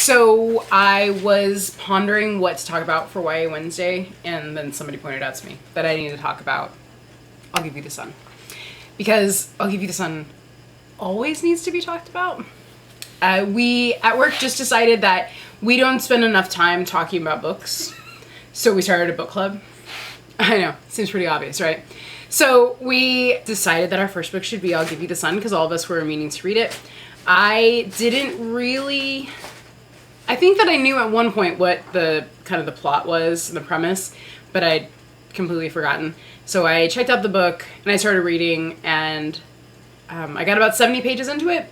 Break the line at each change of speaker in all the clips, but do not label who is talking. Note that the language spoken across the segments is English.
So I was pondering what to talk about for YA Wednesday, and then somebody pointed out to me that I need to talk about I'll Give You the Sun. Because I'll Give You the Sun always needs to be talked about. We at work just decided that we don't spend enough time talking about books, so we started a book club. I know, seems pretty obvious, right? So we decided that our first book should be I'll Give You the Sun, because all of us were meaning to read it. I think that I knew at one point what the kind of the plot was, the premise, but I'd completely forgotten. So I checked out the book and I started reading, and I got about 70 pages into it,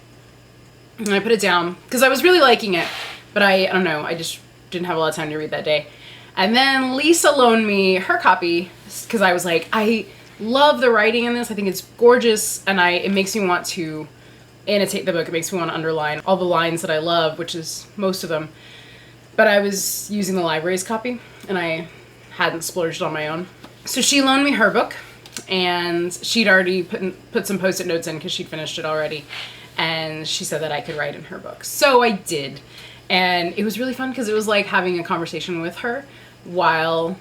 and I put it down because I was really liking it, but I don't know, I just didn't have a lot of time to read that day. And then Lisa loaned me her copy because I was like, I love the writing in this. I think it's gorgeous, and it makes me want to annotate the book. It makes me want to underline all the lines that I love, which is most of them. But I was using the library's copy, and I hadn't splurged on my own. So she loaned me her book, and she'd already put some post-it notes in because she'd finished it already. And she said that I could write in her book. So I did. And it was really fun because it was like having a conversation with her while,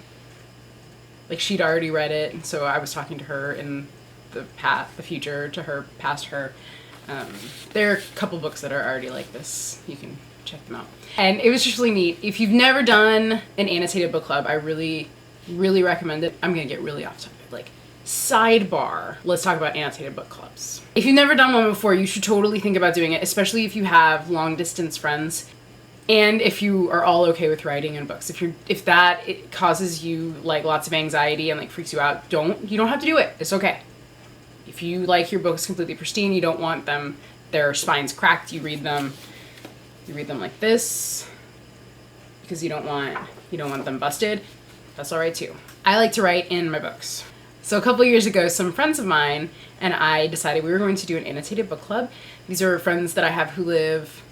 like, she'd already read it. And so I was talking to her in the future, to her, past her. There are a couple books that are already like this. You can check them out. And it was just really neat. If you've never done an annotated book club, I really, really recommend it. I'm going to get really off topic. Like, sidebar, let's talk about annotated book clubs. If you've never done one before, you should totally think about doing it, especially if you have long distance friends. And if you are all okay with writing in books. If it causes you like lots of anxiety and like freaks you out, you don't have to do it. It's okay. If you like your books completely pristine, you don't want their spines cracked, you read them like this because you don't want them busted. That's all right too. I like to write in my books. So a couple years ago, some friends of mine and I decided we were going to do an annotated book club. These are friends that I have who live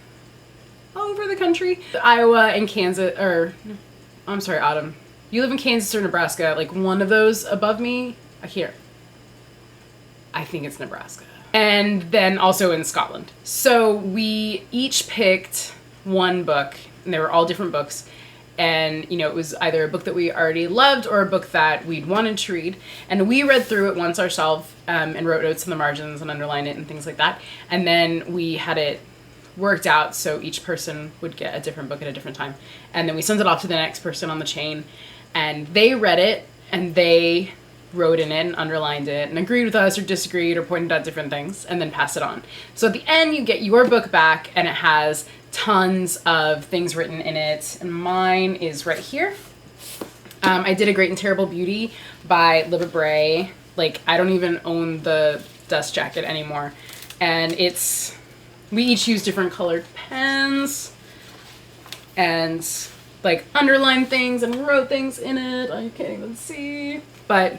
all over the country. Iowa and Kansas, Autumn. You live in Kansas or Nebraska, like one of those above me. I think it's Nebraska. And then also in Scotland. So we each picked one book, and they were all different books. And, it was either a book that we already loved or a book that we'd wanted to read. And we read through it once ourselves and wrote notes in the margins and underlined it and things like that. And then we had it worked out so each person would get a different book at a different time. And then we sent it off to the next person on the chain. And they read it, and they wrote in it and underlined it and agreed with us or disagreed or pointed out different things and then passed it on. So at the end you get your book back, and it has tons of things written in it, and mine is right here. I did A Great and Terrible Beauty by Libba Bray. Like, I don't even own the dust jacket anymore, and we each use different colored pens and like underlined things and wrote things in it. I can't even see, but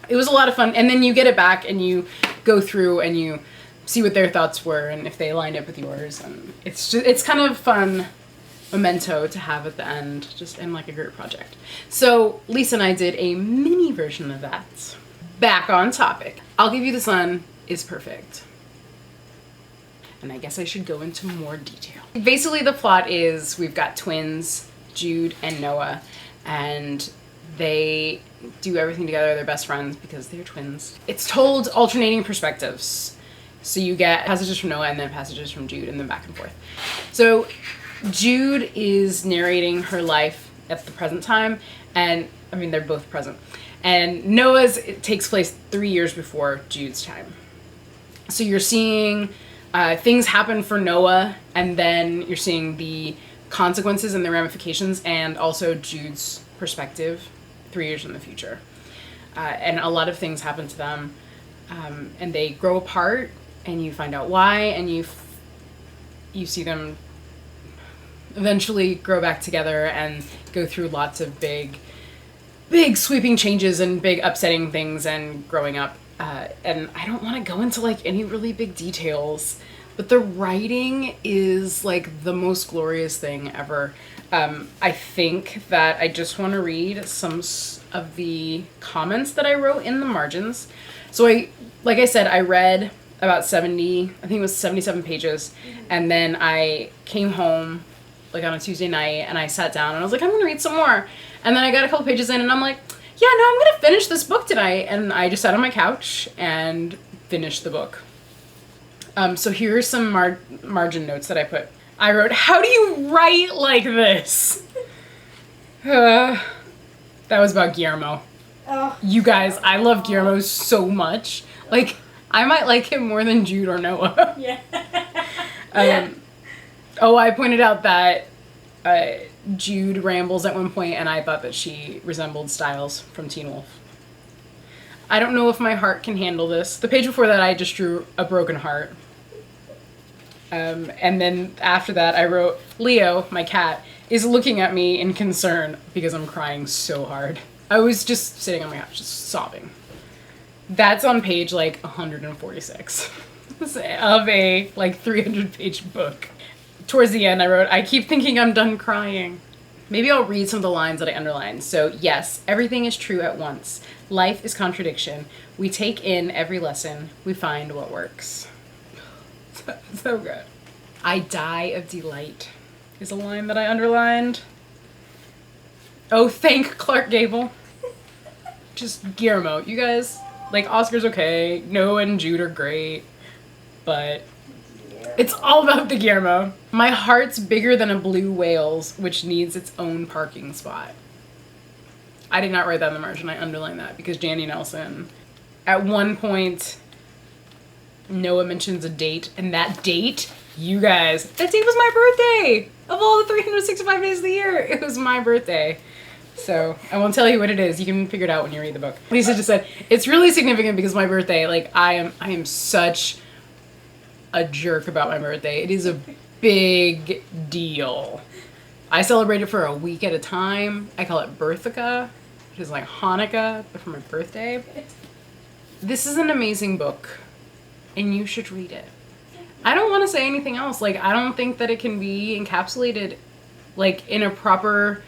it was a lot of fun. And then you get it back and you go through and you see what their thoughts were and if they lined up with yours. And it's kind of fun memento to have at the end, just in like a group project. So Lisa and I did a mini version of that. Back on topic. I'll Give You the Sun is perfect. And I guess I should go into more detail. Basically the plot is we've got twins, Jude and Noah, and they do everything together. They're best friends because they're twins. It's told alternating perspectives. So you get passages from Noah and then passages from Jude and then back and forth. So Jude is narrating her life at the present time, and I mean, they're both present. And it takes place 3 years before Jude's time. So you're seeing things happen for Noah, and then you're seeing the consequences and the ramifications, and also Jude's perspective 3 years in the future. And a lot of things happen to them, and they grow apart, and you find out why, and you see them eventually grow back together and go through lots of big sweeping changes and big upsetting things and growing up. And I don't want to go into like any really big details, but the writing is like the most glorious thing ever. I think that I just want to read some of the comments that I wrote in the margins. So like I said, I read about 77 pages, and then I came home like on a Tuesday night, and I sat down and I was like, I'm gonna read some more. And then I got a couple pages in and I'm like, yeah, no, I'm gonna finish this book tonight. And I just sat on my couch and finished the book. So here are some margin notes that I put. I wrote, how do you write like this? That was about Guillermo.
Oh.
You guys, I love Guillermo so much. Like, I might like him more than Jude or Noah.
Yeah.
I pointed out that Jude rambles at one point, and I thought that she resembled Styles from Teen Wolf. I don't know if my heart can handle this. The page before that, I just drew a broken heart. And then after that, I wrote, Leo, my cat, is looking at me in concern because I'm crying so hard. I was just sitting on my couch, just sobbing. That's on page, 146 of a, 300-page book. Towards the end, I wrote, I keep thinking I'm done crying. Maybe I'll read some of the lines that I underlined. So, yes, everything is true at once. Life is contradiction. We take in every lesson. We find what works. So good. I die of delight is a line that I underlined. Oh, thank Clark Gable. Just Guillermo. You guys, Oscar's okay. Noah and Jude are great. But it's all about the Guillermo. My heart's bigger than a blue whale's, which needs its own parking spot. I did not write that in the margin. I underlined that because Jandy Nelson, at one point, Noah mentions a date, and that date, you guys, that date was my birthday! Of all the 365 days of the year, it was my birthday. So, I won't tell you what it is. You can figure it out when you read the book. Lisa just said, it's really significant because my birthday, I am such a jerk about my birthday. It is a big deal. I celebrate it for a week at a time. I call it Birthica, which is like Hanukkah, but for my birthday. This is an amazing book, and you should read it. I don't want to say anything else. I don't think that it can be encapsulated, in a proper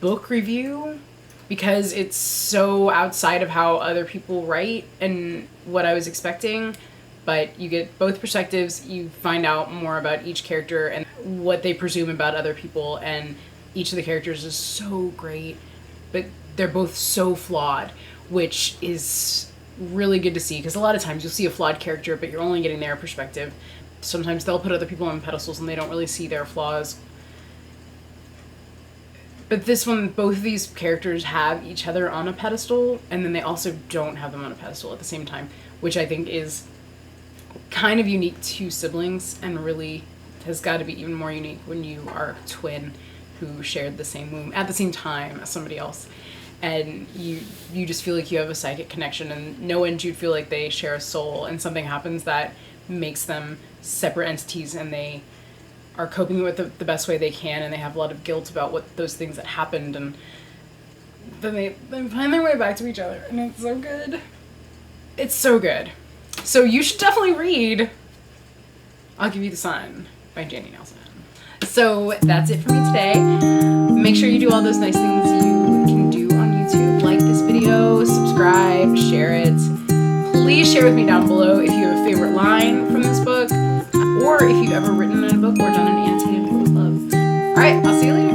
book review, because it's so outside of how other people write and what I was expecting. But you get both perspectives, you find out more about each character and what they presume about other people, and each of the characters is so great, but they're both so flawed, which is really good to see, because a lot of times you'll see a flawed character, but you're only getting their perspective. Sometimes they'll put other people on pedestals and they don't really see their flaws. But this one, both of these characters have each other on a pedestal, and then they also don't have them on a pedestal at the same time, which I think is kind of unique to siblings, and really has got to be even more unique when you are a twin who shared the same womb at the same time as somebody else, and you just feel like you have a psychic connection, and Noah and Jude feel like they share a soul, and something happens that makes them separate entities, and they are coping with it the best way they can, and they have a lot of guilt about what those things that happened, and then they find their way back to each other, and it's so good. It's so good. So you should definitely read I'll Give You the Sun by Jandy Nelson. So that's it for me today. Make sure you do all those nice things you can do on YouTube. Like this video, subscribe, share it. Please share with me down below if you have a favorite line from this book, or if you've ever written in a book or done an annotated book club. Alright, I'll see you later.